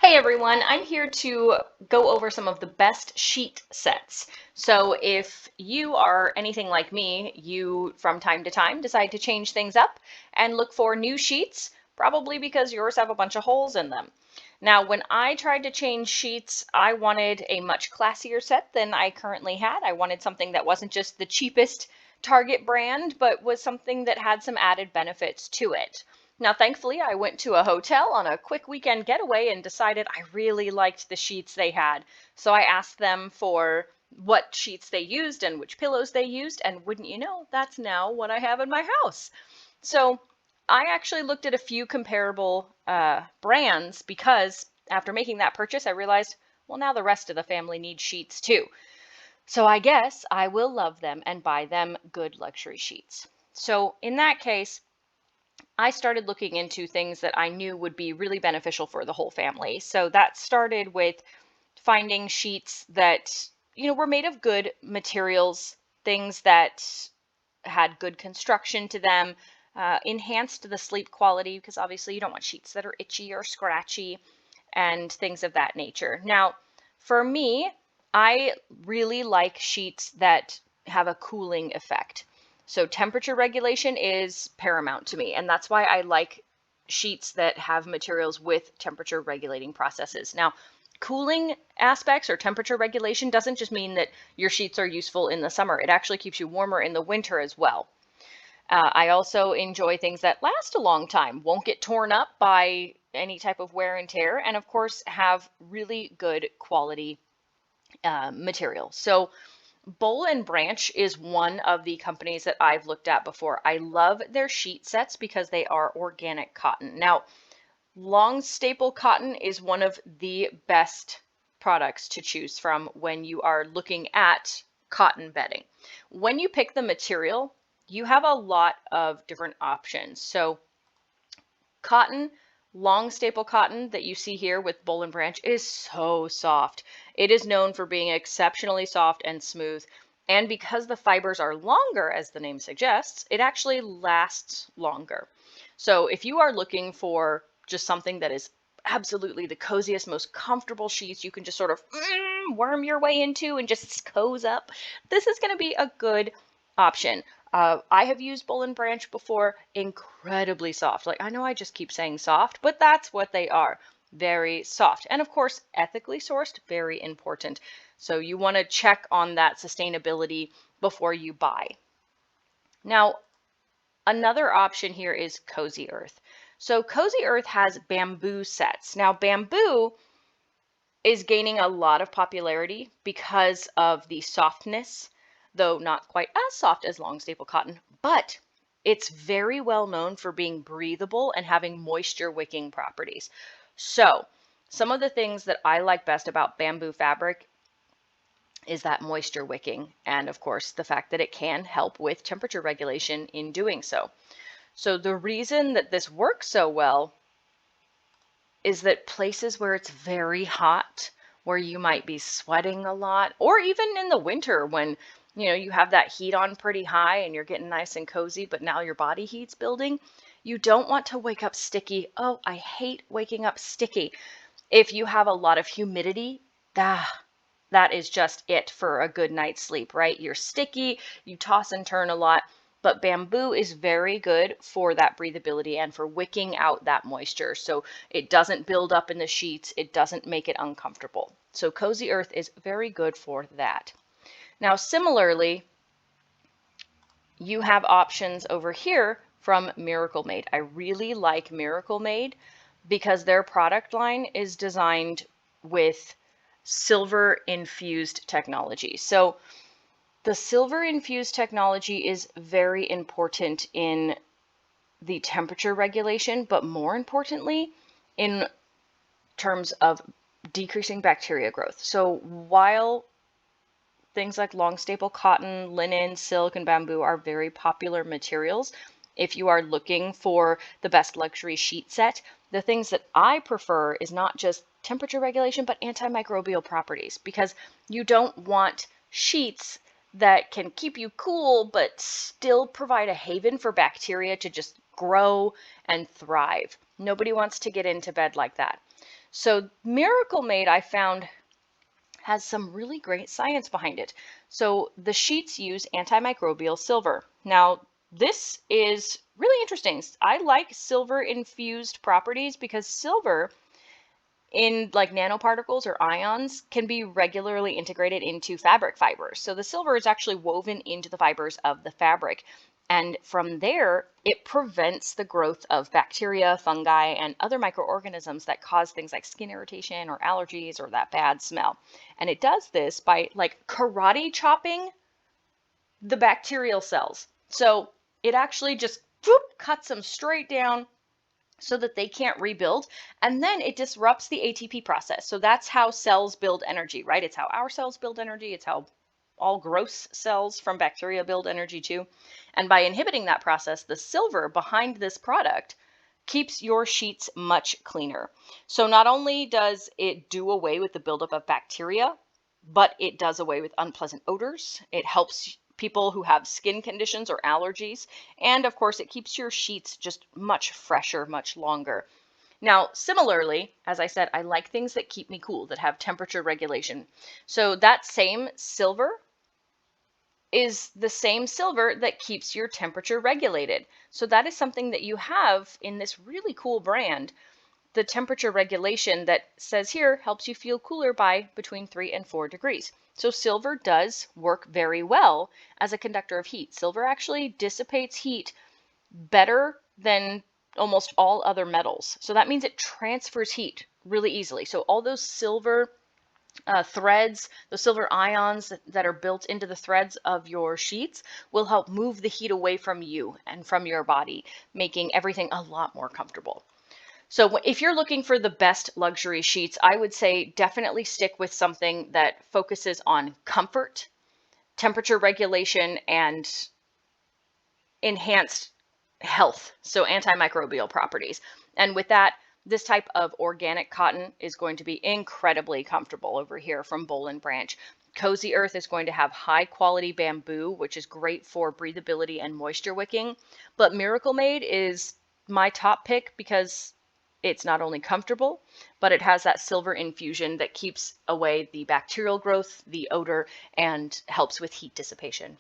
Hey everyone, I'm here to go over some of the best sheet sets. So if you are anything like me, you from time to time decide to change things up and look for new sheets, probably because yours have a bunch of holes in them. Now, when I tried to change sheets, I wanted a much classier set than I currently had. I wanted something that wasn't just the cheapest Target brand, but was something that had some added benefits to it. Now, thankfully, I went to a hotel on a quick weekend getaway and decided I really liked the sheets they had. So I asked them for what sheets they used and which pillows they used, and wouldn't you know, that's now what I have in my house. So I actually looked at a few comparable brands because after making that purchase, I realized, well, now the rest of the family needs sheets too. So I guess I will love them and buy them good luxury sheets. So in that case, I started looking into things that I knew would be really beneficial for the whole family. So that started with finding sheets that, were made of good materials, things that had good construction to them, enhanced the sleep quality, because obviously you don't want sheets that are itchy or scratchy and things of that nature. Now, for me, I really like sheets that have a cooling effect. So temperature regulation is paramount to me, and that's why I like sheets that have materials with temperature regulating processes. Now, cooling aspects or temperature regulation doesn't just mean that your sheets are useful in the summer. It actually keeps you warmer in the winter as well. I also enjoy things that last a long time, won't get torn up by any type of wear and tear, and of course have really good quality material. So Boll Branch is one of the companies that I've looked at before. I love their sheet sets because they are organic cotton. Now, long staple cotton is one of the best products to choose from when you are looking at cotton bedding. When you pick the material, you have a lot of different options. So cotton, long staple cotton that you see here with Boll Branch is so soft. It is known for being exceptionally soft and smooth. And because the fibers are longer, as the name suggests, it actually lasts longer. So if you are looking for just something that is absolutely the coziest, most comfortable sheets you can just sort of worm your way into and just cozy up, this is going to be a good option. I have used Boll Branch before, incredibly soft. Like, I know I just keep saying soft, but that's what they are. Very soft. And of course, ethically sourced, very important. So you want to check on that sustainability before you buy. Now, another option here is Cozy Earth. So Cozy Earth has bamboo sets. Now, bamboo is gaining a lot of popularity because of the softness, though not quite as soft as long staple cotton, but it's very well known for being breathable and having moisture wicking properties. So some of the things that I like best about bamboo fabric is that moisture wicking, and of course the fact that it can help with temperature regulation in doing so. So the reason that this works so well is that places where it's very hot, where you might be sweating a lot, or even in the winter when you have that heat on pretty high and you're getting nice and cozy, but now your body heat's building, you don't want to wake up sticky. Oh, I hate waking up sticky. If you have a lot of humidity, that is just it for a good night's sleep, right? You're sticky, you toss and turn a lot, but bamboo is very good for that breathability and for wicking out that moisture. So it doesn't build up in the sheets, it doesn't make it uncomfortable. So Cozy Earth is very good for that. Now, similarly, you have options over here from Miracle Made. I really like Miracle Made because their product line is designed with silver-infused technology. So the silver-infused technology is very important in the temperature regulation, but more importantly, in terms of decreasing bacteria growth. So while things like long staple cotton, linen, silk, and bamboo are very popular materials, if you are looking for the best luxury sheet set, the things that I prefer is not just temperature regulation, but antimicrobial properties, because you don't want sheets that can keep you cool, but still provide a haven for bacteria to just grow and thrive. Nobody wants to get into bed like that. So Miracle Made, I found, has some really great science behind it. So the sheets use antimicrobial silver. Now, this is really interesting. I like silver infused properties because silver in like nanoparticles or ions can be regularly integrated into fabric fibers. So the silver is actually woven into the fibers of the fabric. And from there, it prevents the growth of bacteria, fungi, and other microorganisms that cause things like skin irritation or allergies or that bad smell. And it does this by like karate chopping the bacterial cells. So it actually just cuts them straight down so that they can't rebuild. And then it disrupts the ATP process. So that's how cells build energy, right? It's how our cells build energy. It's how all gross cells from bacteria build energy too. And by inhibiting that process, the silver behind this product keeps your sheets much cleaner. So not only does it do away with the buildup of bacteria, but it does away with unpleasant odors. It helps people who have skin conditions or allergies. And of course, it keeps your sheets just much fresher, much longer. Now, similarly, as I said, I like things that keep me cool, that have temperature regulation. So that same silver is the same silver that keeps your temperature regulated. So that is something that you have in this really cool brand. The temperature regulation that says here helps you feel cooler by between 3 and 4 degrees. So silver does work very well as a conductor of heat. Silver actually dissipates heat better than almost all other metals. So that means it transfers heat really easily. So all those silver threads, the silver ions that are built into the threads of your sheets will help move the heat away from you and from your body, making everything a lot more comfortable. So if you're looking for the best luxury sheets, I would say definitely stick with something that focuses on comfort, temperature regulation, and enhanced health, so antimicrobial properties. And with that, this type of organic cotton is going to be incredibly comfortable over here from Boll Branch. Cozy Earth is going to have high quality bamboo, which is great for breathability and moisture wicking. But Miracle Made is my top pick because it's not only comfortable, but it has that silver infusion that keeps away the bacterial growth, the odor, and helps with heat dissipation.